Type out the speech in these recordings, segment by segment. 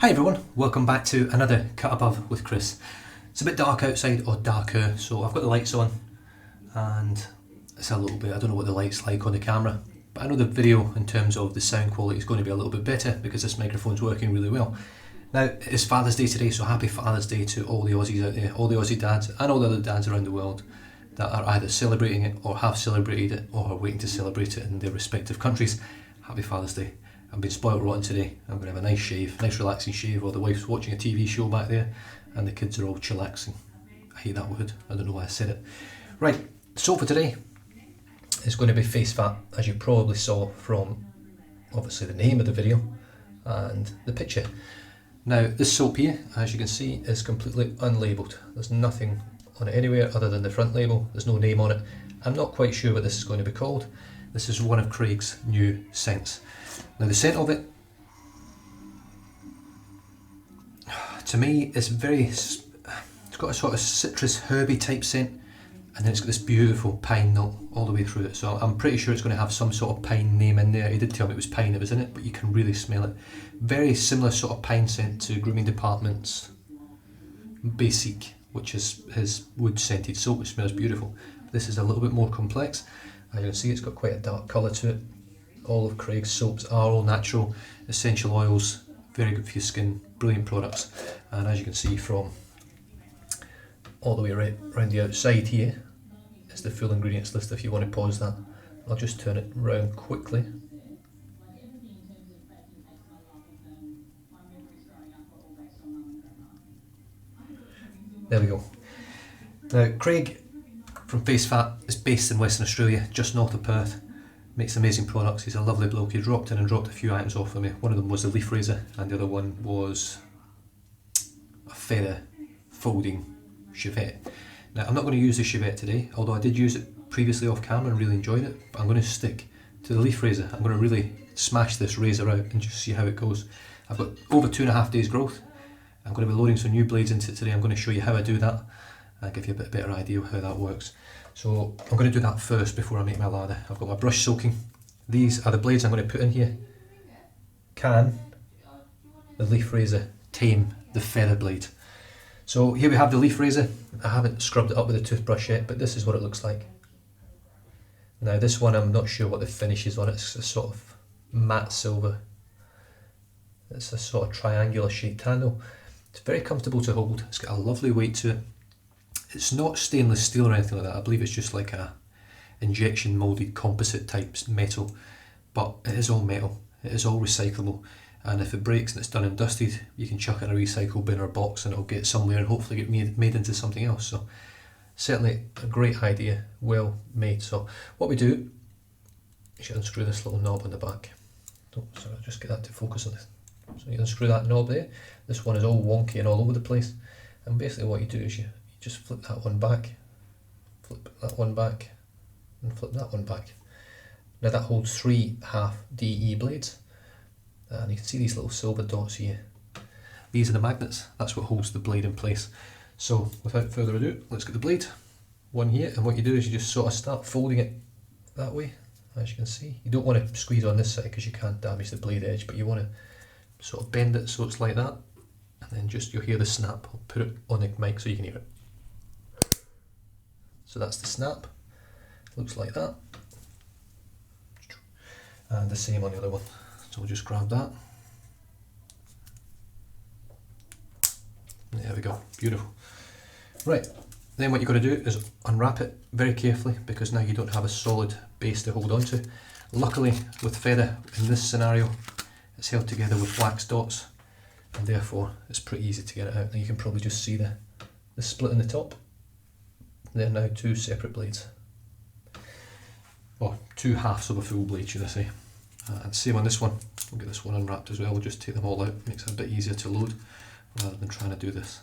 Hi everyone, welcome back to another Cut Above with Chris. It's a bit dark outside, or darker, so I've got the lights on and it's a little bit, I don't know what the light's like on the camera, but I know the video in terms of the sound quality is going to be a little bit better because this microphone's working really well. Now, it's Father's Day today, so happy Father's Day to all the Aussies out there, all the Aussie dads and all the other dads around the world that are either celebrating it or have celebrated it or are waiting to celebrate it in their respective countries. Happy Father's Day. I've been spoiled rotten today. I'm going to have a nice shave, nice relaxing shave, while the wife's watching a TV show back there and the kids are all chillaxing. I hate that word, I don't know why I said it. Right, so for today it's going to be FaceFat, as you probably saw from obviously the name of the video and the picture. Now this soap here, as you can see, is completely unlabelled. There's nothing on it anywhere other than the front label. There's no name on it. I'm not quite sure what this is going to be called. This is one of Craig's new scents. Now the scent of it, to me, it's got a sort of citrus herby type scent, and then it's got this beautiful pine note all the way through it. So I'm pretty sure it's going to have some sort of pine name in there. He did tell me it was pine that was in it, but you can really smell it. Very similar sort of pine scent to Grooming Department's Basic, which is his wood scented soap, which smells beautiful. This is a little bit more complex. As you can see, it's got quite a dark colour to it. All of Craig's soaps are all natural, essential oils, very good for your skin, brilliant products. And as you can see from all the way right around the outside here is the full ingredients list. If you want to pause that, I'll just turn it round quickly. There we go. Now Craig from FaceFat is based in Western Australia, just north of Perth. Makes amazing products. He's a lovely bloke. He dropped in and dropped a few items off for me. One of them was the leaf razor and the other one was a feather folding chevette. Now I'm not going to use the chevette today, although I did use it previously off camera and really enjoyed it, but I'm going to stick to the leaf razor. I'm going to really smash this razor out and just see how it goes. I've got over 2.5 days growth. I'm going to be loading some new blades into it today. I'm going to show you how I do that and give you a bit better idea of how that works. So I'm going to do that first before I make my lather. I've got my brush soaking. These are the blades I'm going to put in here. Can the leaf razor tame the feather blade? So here we have the leaf razor. I haven't scrubbed it up with a toothbrush yet, but this is what it looks like. Now this one, I'm not sure what the finish is on it. It's a sort of matte silver. It's a sort of triangular shaped handle. It's very comfortable to hold. It's got a lovely weight to it. It's not stainless steel or anything like that. I believe it's just like a injection molded composite type metal, but it is all metal. It is all recyclable, and if it breaks and it's done and dusted, you can chuck it in a recycle bin or box and it'll get somewhere and hopefully get made into something else. So certainly a great idea, well made. So what we do is you unscrew this little knob on the back. Oh, sorry, I'll just get that to focus on this. So you unscrew that knob there. This one is all wonky and all over the place, and basically what you do is you just flip that one back, flip that one back, and flip that one back. Now that holds 3 half DE blades, and you can see these little silver dots here. These are the magnets. That's what holds the blade in place. So without further ado, let's get the blade. One here, and what you do is you just sort of start folding it that way. As you can see, you don't want to squeeze on this side because you can't damage the blade edge, but you want to sort of bend it so it's like that, and then just you'll hear the snap. I'll put it on the mic so you can hear it. So that's the snap, looks like that, and the same on the other one. So we'll just grab that, there we go, beautiful. Right, then what you're going to do is unwrap it very carefully, because now you don't have a solid base to hold on to. Luckily with feather in this scenario, it's held together with wax dots, and therefore it's pretty easy to get it out. Now you can probably just see the split in the top. They're now 2 separate blades, or 2 halves of a full blade, should I say. And same on this one. We'll get this one unwrapped as well. We'll just take them all out. Makes it a bit easier to load rather than trying to do this.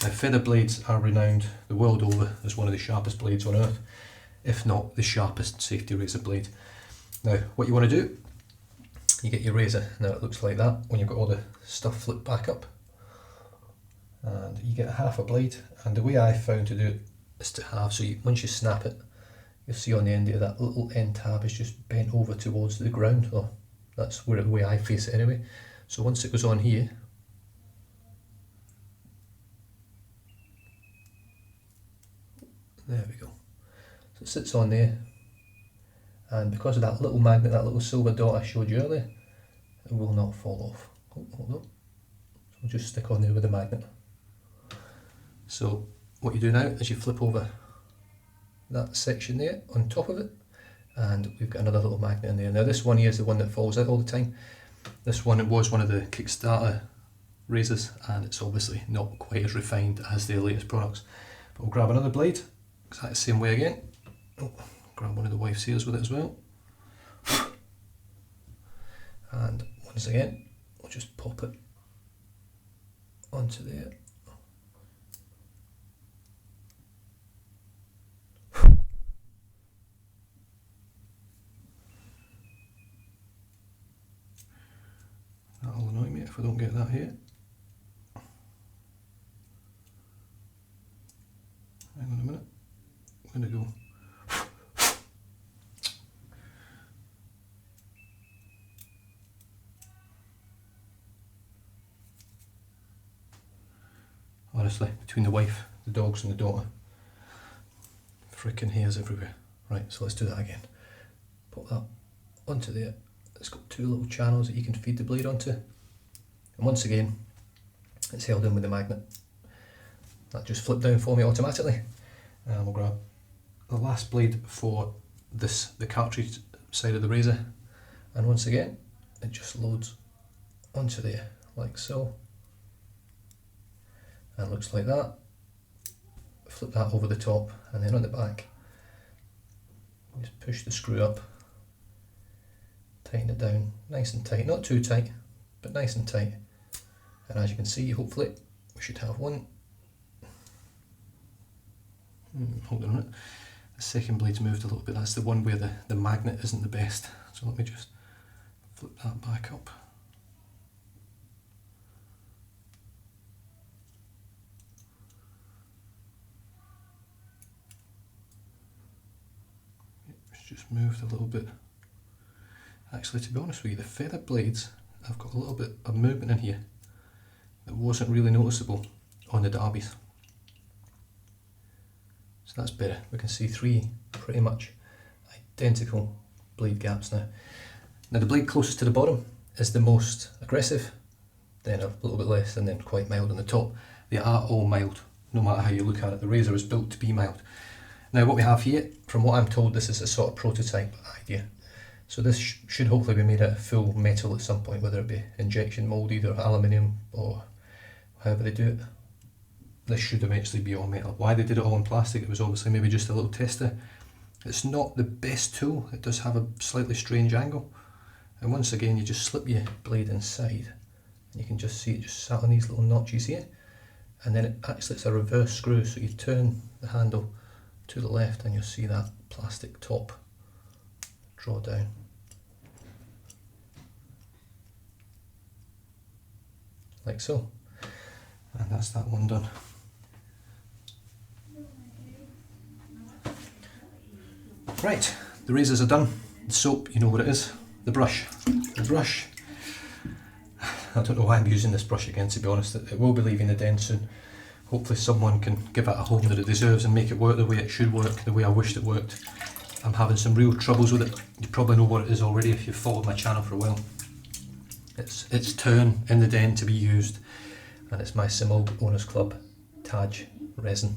Now feather blades are renowned the world over as one of the sharpest blades on earth, if not the sharpest safety razor blade. Now what you want to do, you get your razor. Now it looks like that when you've got all the stuff flipped back up. And you get half a blade, and the way I found to do it is to have, so once you snap it, you'll see on the end of that little end tab is just bent over towards the ground, or That's where the way I face it anyway. So once it goes on here, there we go. So it sits on there, and because of that little magnet, that little silver dot I showed you earlier, it will not fall off. Oh, hold on. So we'll just stick on there with the magnet. So what you do now is you flip over that section there on top of it, and we've got another little magnet in there. Now this one here is the one that falls out all the time. This one, it was one of the Kickstarter razors, and it's obviously not quite as refined as the latest products. But we'll grab another blade, exactly the same way again. Oh, grab one of the wife's ears with it as well. And once again, we'll just pop it onto there. That'll annoy me if I don't get that here. Hang on a minute. I'm going to go. Honestly, between the wife, the dogs and the daughter, freaking hairs everywhere. Right, so let's do that again. Pop that onto there. It's got two little channels that you can feed the blade onto. And once again, it's held in with the magnet. That just flipped down for me automatically. And we'll grab the last blade for this, the cartridge side of the razor. And once again, it just loads onto there, like so. And it looks like that. Flip that over the top, and then on the back, just push the screw up, tighten it down nice and tight, not too tight, but nice and tight. And as you can see, hopefully, we should have one. Hold on a minute. The second blade's moved a little bit. That's the one where the magnet isn't the best. So let me just flip that back up. Just moved a little bit. Actually, to be honest with you, the feather blades have got a little bit of movement in here that wasn't really noticeable on the Derbies. So that's better. We can see three pretty much identical blade gaps now. Now the blade closest to the bottom is the most aggressive, then a little bit less, and then quite mild on the top. They are all mild, no matter how you look at it. The razor is built to be mild. Now what we have here, from what I'm told, this is a sort of prototype idea. So this should hopefully be made out of full metal at some point, whether it be injection moulded or aluminium or however they do it. This should eventually be all metal. Why they did it all in plastic, it was obviously maybe just a little tester. It's not the best tool, it does have a slightly strange angle. And once again, you just slip your blade inside, and you can just see it just sat on these little notches here. And then it's a reverse screw, so you turn the handle to the left and you'll see that plastic top draw down. Like so. And that's that one done. Right, the razors are done. The soap, you know what it is. The brush. The brush. I don't know why I'm using this brush again, to be honest. It will be leaving the den soon. Hopefully someone can give it a home that it deserves and make it work the way it should work, the way I wished it worked. I'm having some real troubles with it. You probably know what it is already if you've followed my channel for a while. It's turn in the den to be used, and it's my Semogue Owners Club TAJ resin.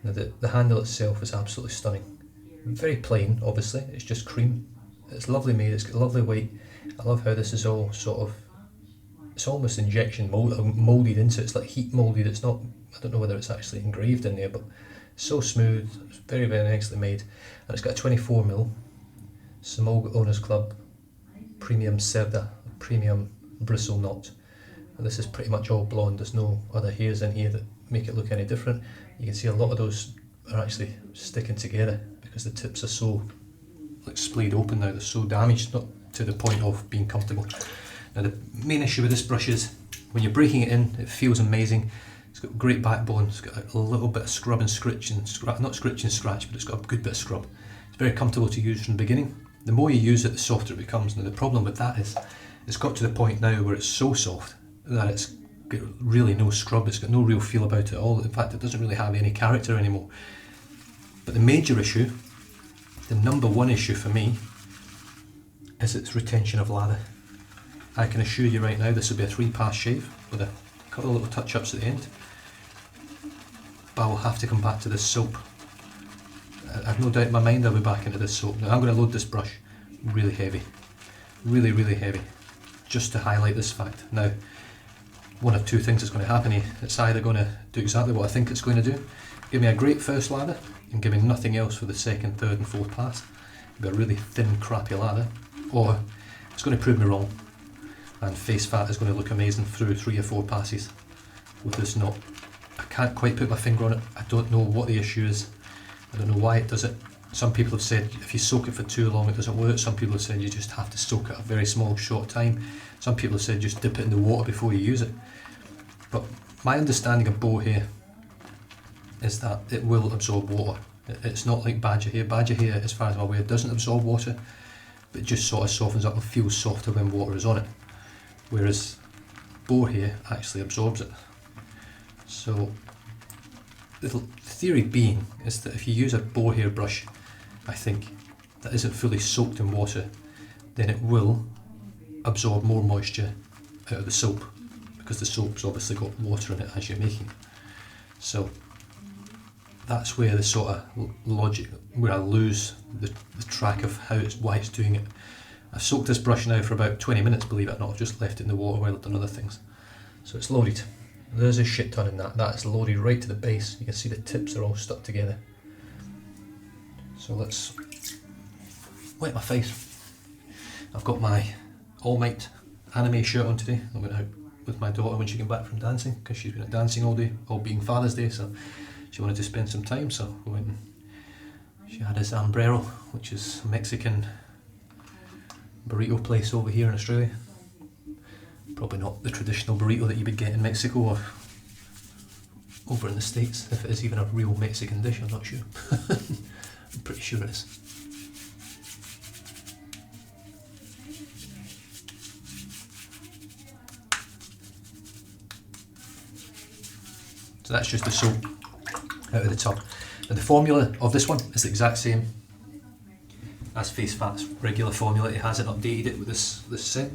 Now the handle itself is absolutely stunning. Very plain, obviously, it's just cream. It's lovely made, it's got lovely weight. I love how this is all sort of, it's almost injection moulded into it. It's like heat moulded. It's not, I don't know whether it's actually engraved in there, but it's so smooth. It's very, very nicely made. And it's got a 24mm Semogue Owners Club Premium Cerda, Premium Bristle Knot. And this is pretty much all blonde. There's no other hairs in here that make it look any different. You can see a lot of those are actually sticking together because the tips are so like splayed open now. They're so damaged, not to the point of being comfortable. Now the main issue with this brush is when you're breaking it in, it feels amazing. It's got a great backbone, it's got a little bit of scrub and scritch and scratch, not scritch and scratch, but it's got a good bit of scrub. It's very comfortable to use from the beginning. The more you use it, the softer it becomes. Now the problem with that is, it's got to the point now where it's so soft that it's got really no scrub, it's got no real feel about it at all. In fact, it doesn't really have any character anymore. But the major issue, the number one issue for me, is its retention of lather. I can assure you right now this will be a 3-pass shave with a couple of little touch-ups at the end. But I will have to come back to this soap. I've no doubt in my mind I'll be back into this soap. Now I'm going to load this brush really heavy. Really, really heavy. Just to highlight this fact. Now, one of two things is going to happen here. It's either going to do exactly what I think it's going to do, give me a great first lather, and give me nothing else for the second, third and fourth pass. It'll be a really thin, crappy lather. Or it's going to prove me wrong, and FaceFat is going to look amazing through 3 or 4 passes with this knot. I can't quite put my finger on it. I don't know what the issue is. I don't know why it does it. Some people have said if you soak it for too long it doesn't work. Some people have said you just have to soak it a very small short time. Some people have said just dip it in the water before you use it. But my understanding of boar hair is that it will absorb water. It's not like badger hair. Badger hair, as far as I'm aware, doesn't absorb water, but it just sort of softens up and feels softer when water is on it. Whereas boar hair actually absorbs it. So the theory being is that if you use a boar hair brush, I think, that isn't fully soaked in water, then it will absorb more moisture out of the soap, because the soap's obviously got water in it as you're making it. So that's where the sort of logic, where I lose the track of why it's doing it. I've soaked this brush now for about 20 minutes, believe it or not. I've just left it in the water while I've done other things. So it's loaded. There's a shit ton in that. That is loaded right to the base. You can see the tips are all stuck together. So let's wet my face. I've got my All Might anime shirt on today. I went out with my daughter when she came back from dancing, because she's been at dancing all day, all being Father's Day, so she wanted to spend some time, so we went and she had a sombrero, which is a Mexican burrito place over here in Australia. Probably not the traditional burrito that you would get in Mexico or over in the States, if it is even a real Mexican dish, I'm not sure. I'm pretty sure it is. So that's just the soap out of the tub. Now the formula of this one is the exact same as FaceFat's regular formula. It hasn't updated it with this scent.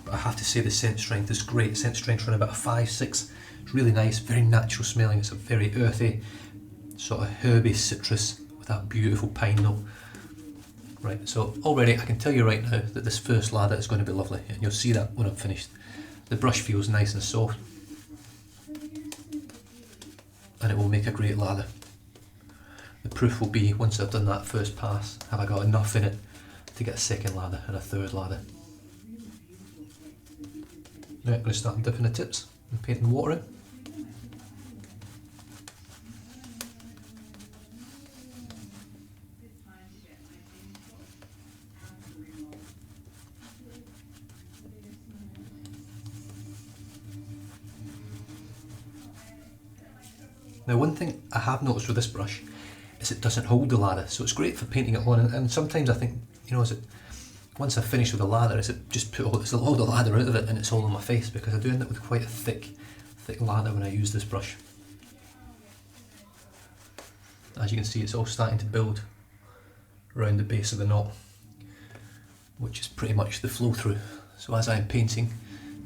But I have to say the scent strength is great. Scent strength around about a 5-6. It's really nice, very natural smelling. It's a very earthy, sort of herby citrus with that beautiful pine note. Right, so already I can tell you right now that this first lather is going to be lovely, and you'll see that when I'm finished. The brush feels nice and soft, and it will make a great lather. The proof will be once I've done that first pass, have I got enough in it to get a second lather and a third lather. Now I'm going to start dipping the tips and painting water in. Now one thing I have noticed with this brush is it doesn't hold the lather, so it's great for painting it on, and sometimes I think, you know, once I've finished with the lather, is it just put all the lather out of it and it's all on my face, because I do end up with quite a thick lather when I use this brush. As you can see, it's all starting to build around the base of the knot, which is pretty much the flow through. So as I'm painting,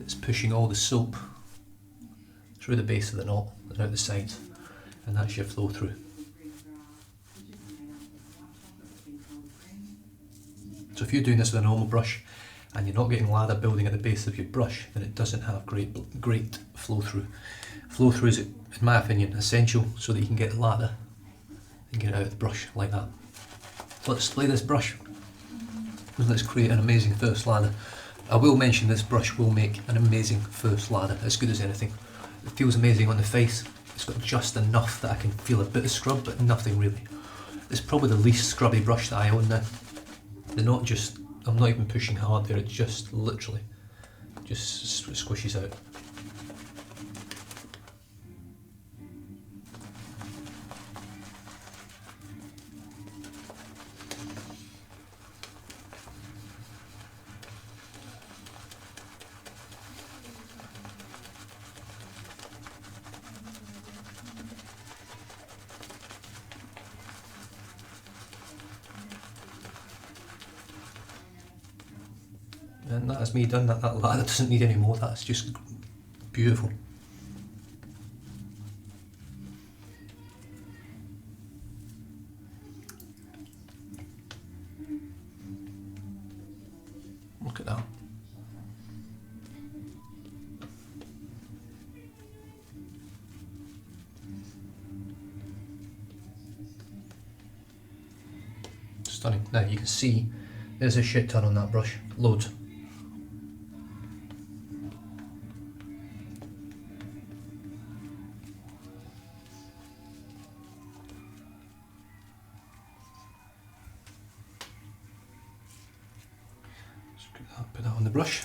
it's pushing all the soap through the base of the knot and out the sides, and that's your flow through. So if you're doing this with a normal brush and you're not getting lather building at the base of your brush, then it doesn't have great flow through. Flow through is, in my opinion, essential so that you can get lather and get it out of the brush like that. Let's spray this brush and let's create an amazing first lather. I will mention this brush will make an amazing first lather, as good as anything. It feels amazing on the face. It's got just enough that I can feel a bit of scrub, but nothing really. It's probably the least scrubby brush that I own now. They're not just, I'm not even pushing hard there, it just literally just squishes out. And that is me done. That lather doesn't need any more. That's just beautiful. Look at that. Stunning. Now you can see there's a shit ton on that brush. Loads. Put that on the brush.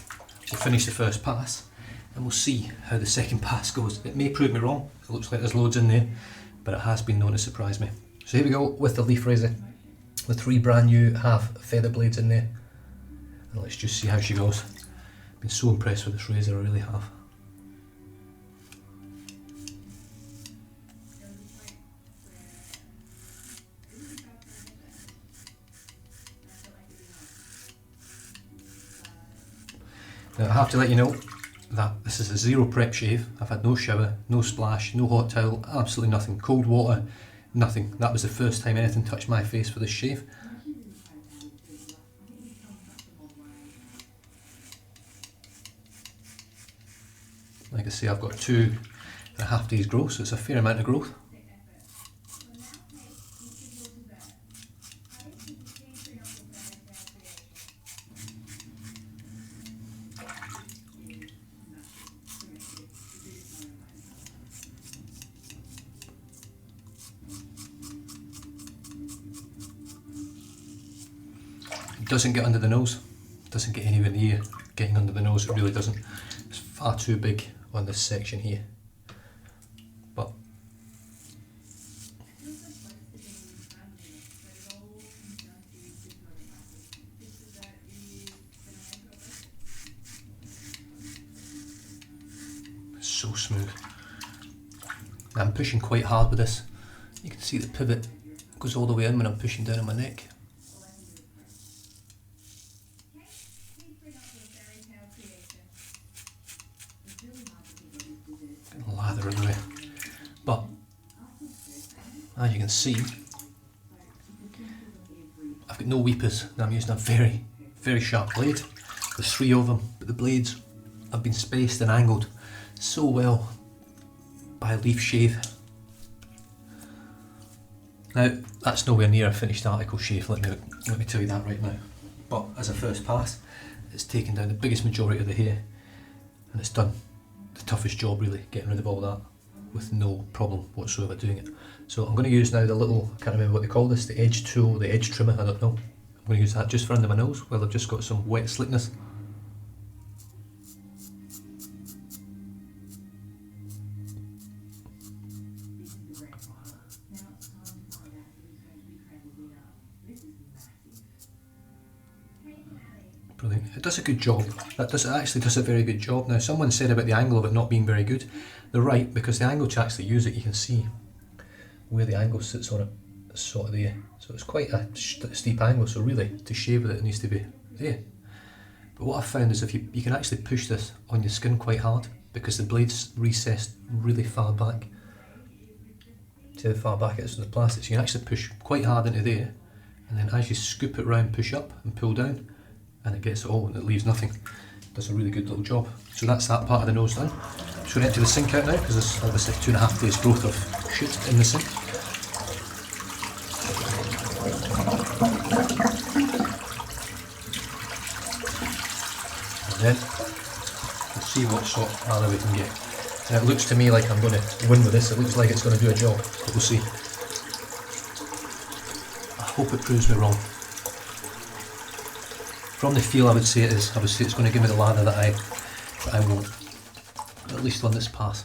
We'll finish the first pass and we'll see how the second pass goes. It may prove me wrong. It looks like there's loads in there, but it has been known to surprise me. So here we go with the leaf razor, with 3 brand new half feather blades in there. And let's just see how she goes. I've been so impressed with this razor, I really have. Now I have to let you know that this is a 0 prep shave. I've had no shower, no splash, no hot towel, absolutely nothing. Cold water, nothing. That was the first time anything touched my face for this shave. Like I say, I've got 2.5 days growth, so it's a fair amount of growth. It doesn't get under the nose, it doesn't get anywhere near getting under the nose, it really doesn't. It's far too big on this section here. But it's so smooth. Now I'm pushing quite hard with this. You can see the pivot goes all the way in when I'm pushing down on my neck. Lather everywhere. But as you can see, I've got no weepers. Now I'm using a very, very sharp blade. There's 3 of them, but the blades have been spaced and angled so well by a leaf shave. Now that's nowhere near a finished article shave, let me tell you that right now. But as a first pass, it's taken down the biggest majority of the hair and it's done the toughest job really, getting rid of all that with no problem whatsoever doing it. So I'm going to use now the little, I can't remember what they call this, the edge tool, the edge trimmer, I don't know. I'm going to use that just for under my nose while I've just got some wet slickness. Brilliant. It does a good job. It actually does a very good job. Now someone said about the angle of it not being very good. They're right, because the angle to actually use it, you can see where the angle sits on it. It's sort of there. So it's quite a steep angle, so really to shave with it, it needs to be there. But what I've found is if you can actually push this on your skin quite hard, because the blade's recessed really far back. See how far back it is from the plastic, so you can actually push quite hard into there, and then as you scoop it round, push up and pull down, and it gets it all and it leaves nothing. It does a really good little job. So that's that part of the nose done. Just going to empty the sink out now, because there's obviously 2.5 days growth of shit in the sink. And then we'll see what sort of lather we can get. And it looks to me like I'm going to win with this. It looks like it's going to do a job, but we'll see. I hope it proves me wrong. From the feel, I would say it is. I would say it's going to give me the lather that I want, at least on this pass.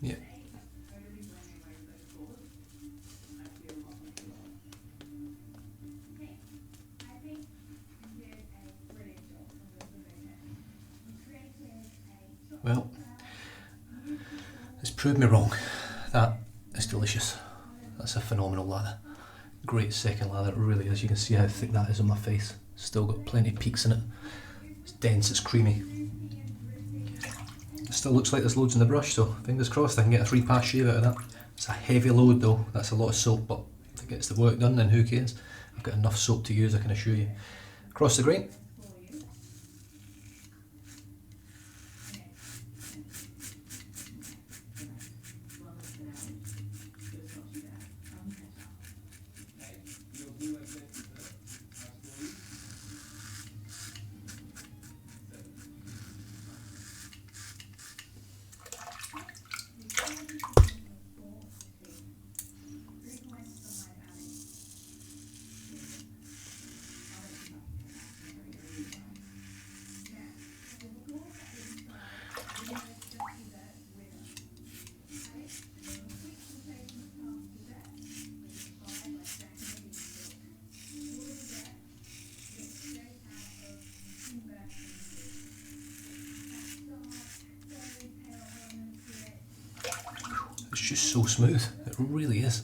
Yeah. Well, it's proved me wrong. That is delicious. That's a phenomenal lather. Great second lather, it really is. You can see how thick that is on my face. Still got plenty of peaks in it. It's dense, it's creamy. It still looks like there's loads in the brush, so fingers crossed I can get a free pass shave out of that. It's a heavy load though, that's a lot of soap, but if it gets the work done then who cares? I've got enough soap to use, I can assure you. Across the grain. It's just so smooth, it really is.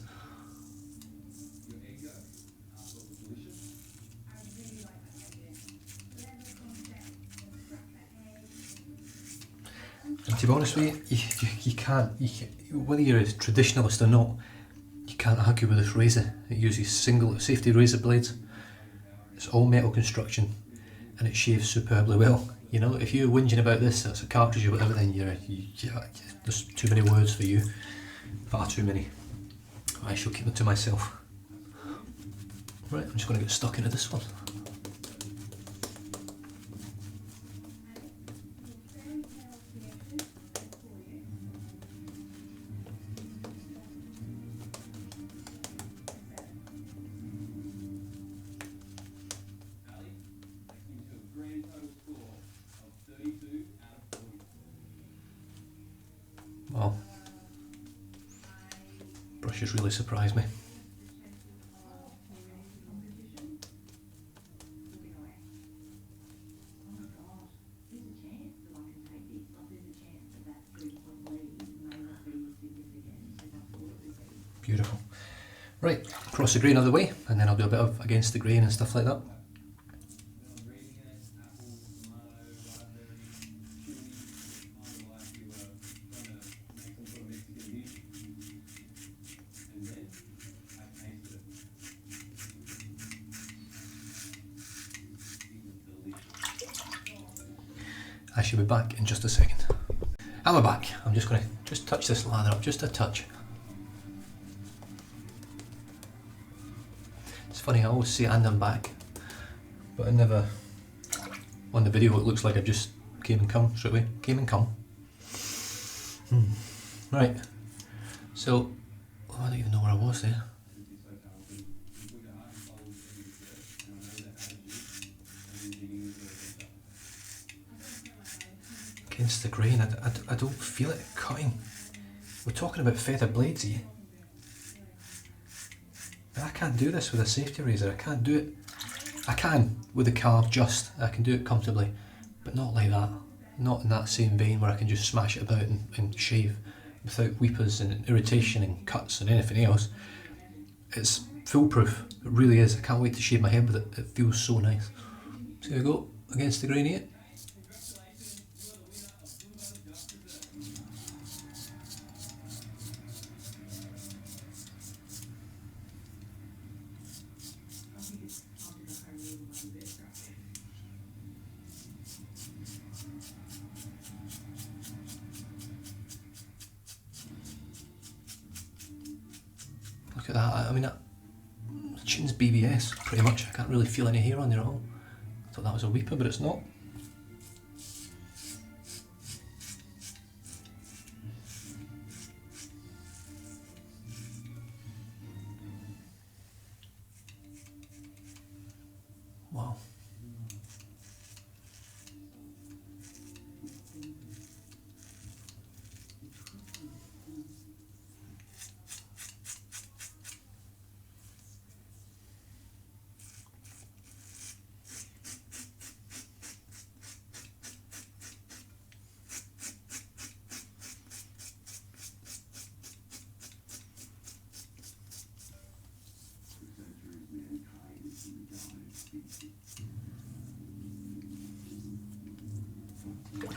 And to be honest with you, you can't, whether you're a traditionalist or not, you can't argue with this razor. It uses single safety razor blades, it's all metal construction, and it shaves superbly well. You know, if you're whinging about this, it's a cartridge or whatever, then there's too many words for you. Far too many. I shall keep it to myself. Right, I'm just going to get stuck into this one. Wow. Brushes really surprised me. Beautiful. Right, cross the grain out of the way, and then I'll do a bit of against the grain and stuff like that. I shall be back in just a second. And we're back. I'm just going to touch this lather up just a touch. It's funny, I always say and I'm back, but I never, on the video it looks like I just came and come straight away. Came and come. Right, so, I don't even know where I was there. Against the grain, I don't feel it cutting. We're talking about feather blades here. But I can't do this with a safety razor, I can't do it. I can with the carve just, I can do it comfortably, but not like that. Not in that same vein where I can just smash it about and shave without weepers and irritation and cuts and anything else. It's foolproof, it really is. I can't wait to shave my head with it, it feels so nice. So here we go, against the grain here. Look at that, I mean that chin's BBS pretty much. I can't really feel any hair on there at all. I thought that was a weeper, but it's not. Wow.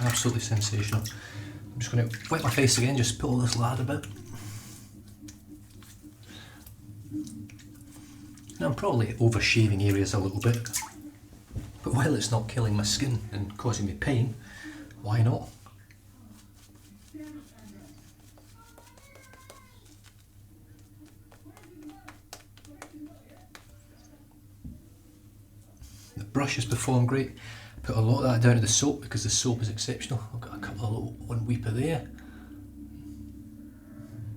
Absolutely sensational. I'm just going to wet my face again, just pull this lather a bit. Now I'm probably over shaving areas a little bit, but while it's not killing my skin and causing me pain, why not? The brush has performed great. Put a lot of that down to the soap because the soap is exceptional. I've got a couple of little one weeper there.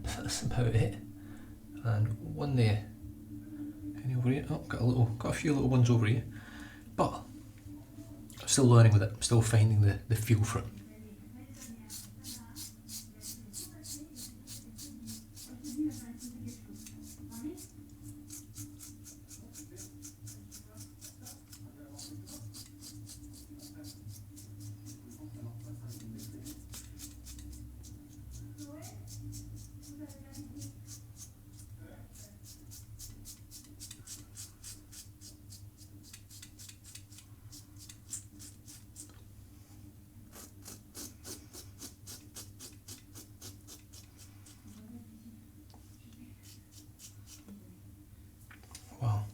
That's about it. And one there. Any over here? Oh, got a few little ones over here. But I'm still learning with it. I'm still finding the feel for it. Wow.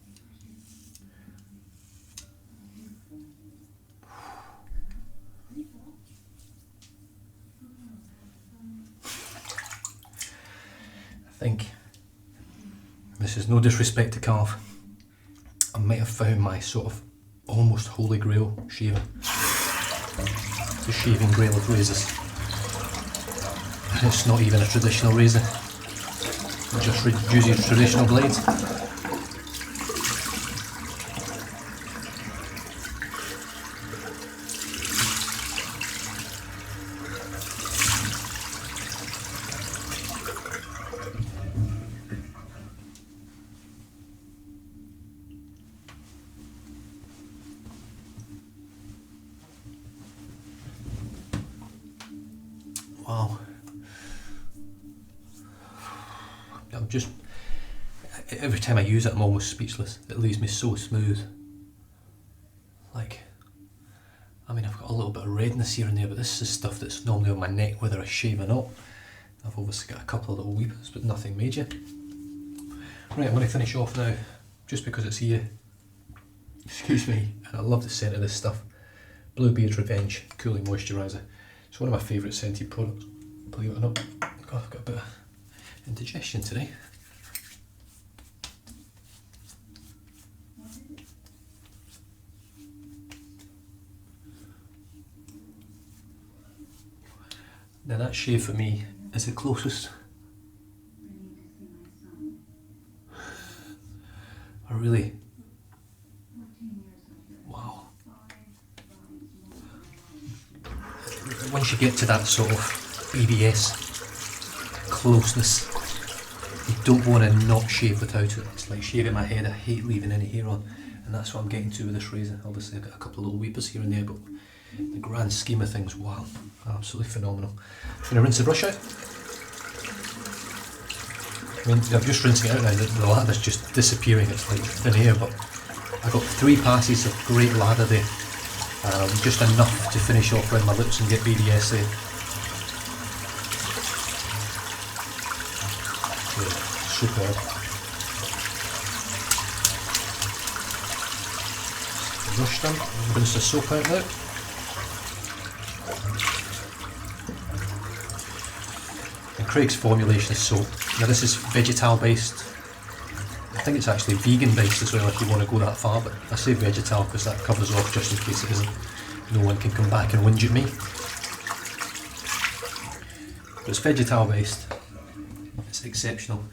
I think, this is no disrespect to Calf, I might have found my sort of almost holy grail shaver. The shaving grail of razors. And it's not even a traditional razor. It just uses traditional blades. Wow. Every time I use it I'm almost speechless. It leaves me so smooth. Like, I mean, I've got a little bit of redness here and there, but this is stuff that's normally on my neck whether I shave or not. I've obviously got a couple of little weepers, but nothing major. Right, I'm going to finish off now, just because it's here. Excuse me, and I love the scent of this stuff. Bluebeard's Revenge Cooling Moisturiser. It's one of my favourite scented products, believe it or not. God, I've got a bit of indigestion today. Now that shave for me is the closest. I really, wow. Once you get to that sort of BBS closeness, you don't want to not shave without it. It's like shaving my head. I hate leaving any hair on, and that's what I'm getting to with this razor. Obviously I've got a couple of little weepers here and there, but in the grand scheme of things, wow, absolutely phenomenal. I'm going to rinse the brush out. I mean, I'm just rinsing it out now, the lather's just disappearing, it's like thin air, but I got 3 passes of great lather there, and just enough to finish off around my lips and get BBS there. Yeah, superb. Brush done, I'm rinse the soap out now. Craig's formulation is soap. Now this is vegetal based. I think it's actually vegan based as well if you want to go that far, but I say vegetal because that covers off just in case it isn't. No one can come back and whinge at me. But it's vegetal based. It's exceptional.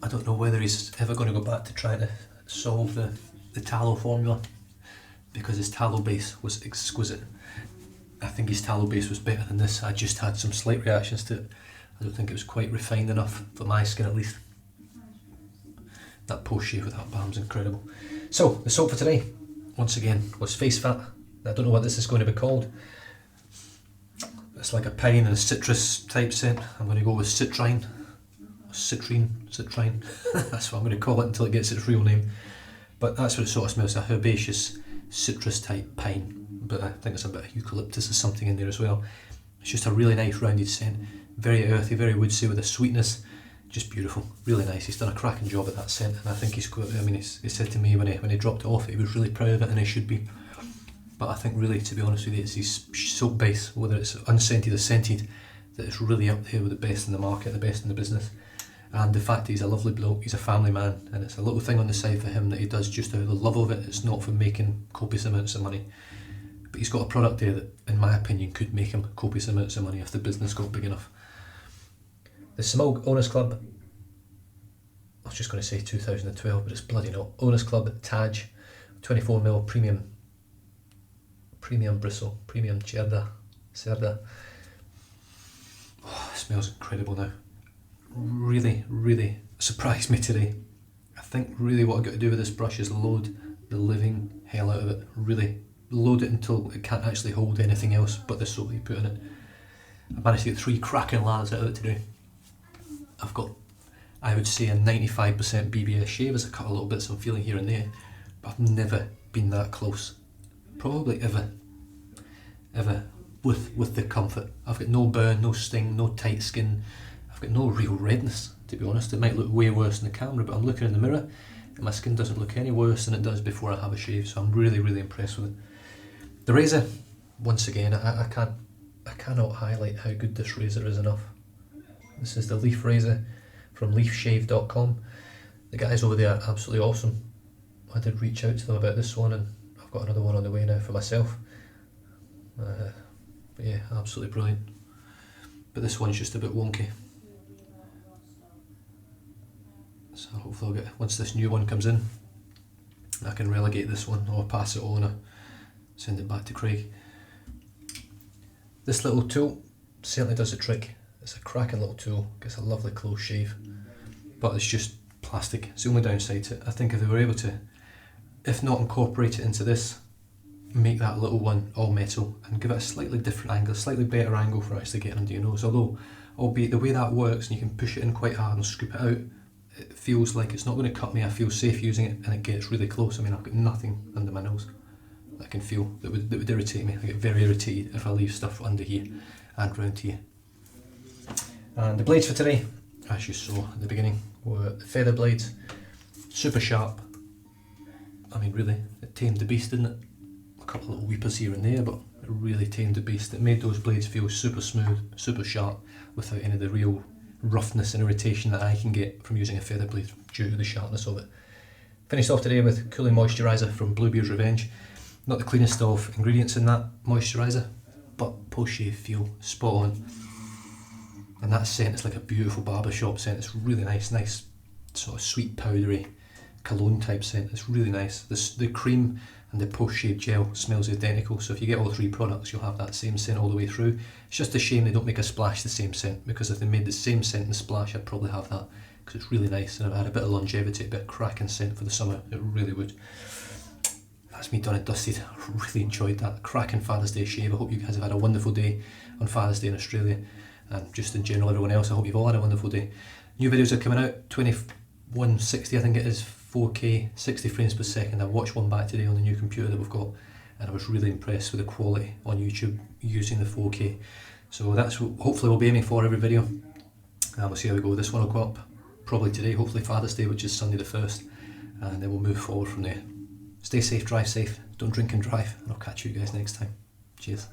I don't know whether he's ever going to go back to trying to solve the tallow formula, because his tallow base was exquisite. I think his tallow base was better than this. I just had some slight reactions to it. I don't think it was quite refined enough for my skin at least. That post shave with that balm's incredible. So the soap for today, once again, was FaceFat. I don't know what this is going to be called. It's like a pine and a citrus type scent. I'm going to go with CitrIne. CitrIne. That's what I'm going to call it until it gets its real name. But that's what it sort of smells, a herbaceous citrus type pine. but I think there's a bit of eucalyptus or something in there as well. It's just a really nice rounded scent, very earthy, very woodsy with a sweetness, just beautiful, really nice. He's done a cracking job at that scent, and I think he's got, I mean, he said to me when he dropped it off, he was really proud of it, and he should be. But I think really, to be honest with you, it's his soap base, whether it's unscented or scented, that is really up there with the best in the market, the best in the business. And the fact that he's a lovely bloke, he's a family man, and it's a little thing on the side for him that he does just out of the love of it. It's not for making copious amounts of money. But he's got a product there that, in my opinion, could make him copious amounts of money if the business got big enough. The Semogue Owners Club, I was just going to say 2012, but it's bloody not. Owners Club TAJ, 24ml premium bristle, premium cerda. Oh, it smells incredible now. Really, really surprised me today. I think really what I've got to do with this brush is load the living hell out of it. Really load it until it can't actually hold anything else but the soap that you put in it. I managed to get 3 cracking lathers out of it today. I've got, I would say, a 95% BBS shave as I cut a little bits I'm feeling here and there, but I've never been that close, probably ever with the comfort. I've got no burn, no sting, no tight skin. I've got no real redness, to be honest. It might look way worse in the camera, but I'm looking in the mirror and my skin doesn't look any worse than it does before I have a shave, so I'm really, really impressed with it. The razor, once again, I cannot highlight how good this razor is enough. This is the Leaf razor from leafshave.com. The guys over there are absolutely awesome. I did reach out to them about this one, and I've got another one on the way now for myself. But yeah, absolutely brilliant. But this one's just a bit wonky. So hopefully I'll get, once this new one comes in, I can relegate this one or pass it on or send it back to Craig. This little tool certainly does the trick. It's a cracking little tool, gets a lovely close shave, but it's just plastic. It's the only downside to it. I think if they were able to, if not incorporate it into this, make that little one all metal and give it a slightly different angle, a slightly better angle for actually getting under your nose. Although, albeit the way that works and you can push it in quite hard and scoop it out, it feels like it's not going to cut me. I feel safe using it, and it gets really close. I mean, I've got nothing under my nose that I can feel that would irritate me. I get very irritated if I leave stuff under here and round here. And the blades for today, as you saw at the beginning, were the feather blades, super sharp. I mean, really, it tamed the beast, didn't it? A couple of little weepers here and there, but it really tamed the beast. It made those blades feel super smooth, super sharp, without any of the real roughness and irritation that I can get from using a feather blade due to the sharpness of it. Finished off today with Cooling Moisturiser from Bluebeard's Revenge. Not the cleanest of ingredients in that moisturiser, but post-shave feel spot on. And that scent is like a beautiful barbershop scent. It's really nice, nice sort of sweet powdery cologne type scent. It's really nice. The cream and the post-shave gel smells identical, so if you get all 3 products you'll have that same scent all the way through. It's just a shame they don't make a splash the same scent, because if they made the same scent and splash I'd probably have that, because it's really nice and it had a bit of longevity, a bit of cracking scent for the summer. It really would. That's me done and dusted. I really enjoyed that. Cracking Father's Day shave. I hope you guys have had a wonderful day on Father's Day in Australia, and just in general everyone else, I hope you've all had a wonderful day. New videos are coming out, 2160 I think it is, 4K, 60 frames per second. I watched one back today on the new computer that we've got, and I was really impressed with the quality on YouTube using the 4K. So that's hopefully we'll be aiming for every video, and we'll see how we go. This one will go up probably today, hopefully Father's Day, which is Sunday the 1st, and then we'll move forward from there. Stay safe, drive safe, don't drink and drive, and I'll catch you guys next time. Cheers.